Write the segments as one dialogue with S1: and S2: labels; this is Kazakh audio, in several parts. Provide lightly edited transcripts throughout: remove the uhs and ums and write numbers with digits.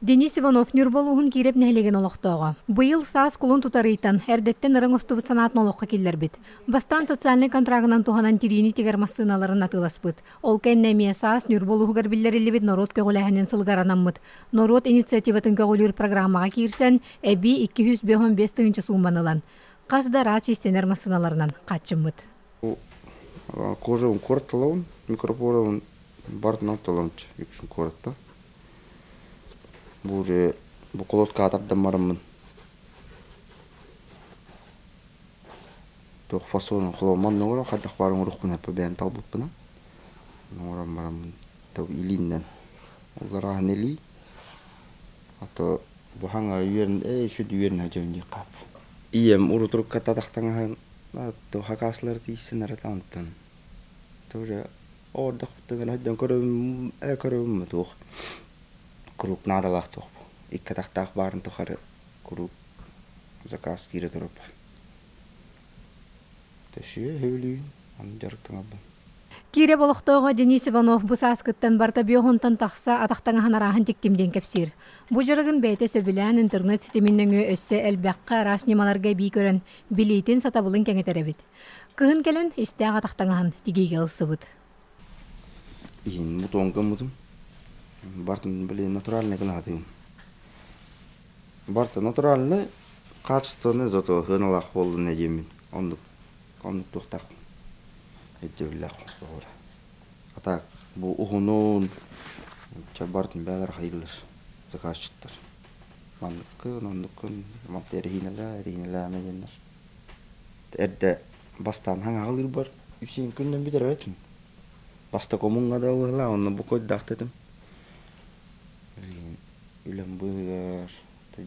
S1: Денис Иванов Нюрболуғын киреп нәйлеген олықтауға. Бұйыл саас кулын тұтарыйтан, әрдеттен ырың ұстыбы санатын олыққа келдер бит. Бастан социальный контрагынан туғанан тирини тегер мастыналарын атылас бит. Ол кәннәмия саас Нюрболуғығар білдерілі бит народ кәғіләхінен сылғаранан бит. Народ инициативатын кәғілер программаға кирсен, әбі 205 тыңынчы сумманылан. Қазда рас естенер мастыналарынан қатшым бит.
S2: Кожауын корттылауын, микропоровын бартын алтылауынчы, екшін кортта. Бұл колотқа атардан барамын. Тоқ фасонын құлауыман нөңірі, қайдақ барын ұрықпын әпі бәрін талбытпына. Нөңірім барамын тау илиннен. Олар ағын елі. Ато бұхаңа үйерін, шүд үйерін әжеуінде қап. Ием ұры тұрып каттатақтан ағын, тау хақасылар дейсін әретауынттан. Тау ордақ бұттығын әдден көрім тоқ. Круп надалах тоқ. Икка тақтақ барын тоқары круп заказ кире тұрып. Төші өйлейін, аны жарықтың абын.
S1: Кире болықтауға Денис Иванов бұс аскыттан барта биоғынтан тақса атақтаңа ханарағын тектемден кәпсір. Бұ жырығын бәйті сөбілән интернет сетіміннің өссі әлбәққа рас немаларға бей көрін білейтін сатабылын кәңетері бит. Кығын кәлін істәғ атақтаңахан тегейге алсы бұд.
S2: Иін мұтуанға мұтым. Бартын біле натуральный гнадым. Барта натуральный качественный, зато гыналах болду недемин. Ондук тухтак. Эттевлях болду. Атак бу ухунун чабартын бәлер хайылыр. Заказчиктар. Ондукын маттері хинелә мегеннер. Эдде бастан хаң алыр бар. Үсен күнден битер әйтін. Баста комунга да угла, онны бу койдак дедим. Үлем бұйғар,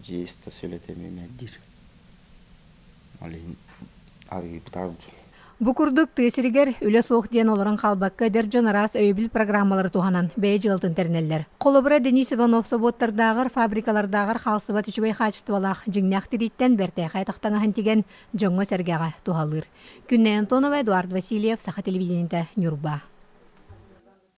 S2: жеста сөйлетемем әддір. Алин арғы бұтарып жүр.
S1: Бұқұрдық тесірігер үлі соқ ден оларын қалбаққа дер жанарас өйбіл программалары туғанан бәй жылтын тәрнелер. Қолыбыра Денис Иванов соботтардағыр, фабрикалардағыр қалсыва түшігай қачыстывалақ жыңнақ тіреттен бәртәй қайтақтаңа хантиген жоңғы сәргеға туғалыр. Күнне Антонова, Эдуард Васильев, Саха телевидениеті, Нюрба.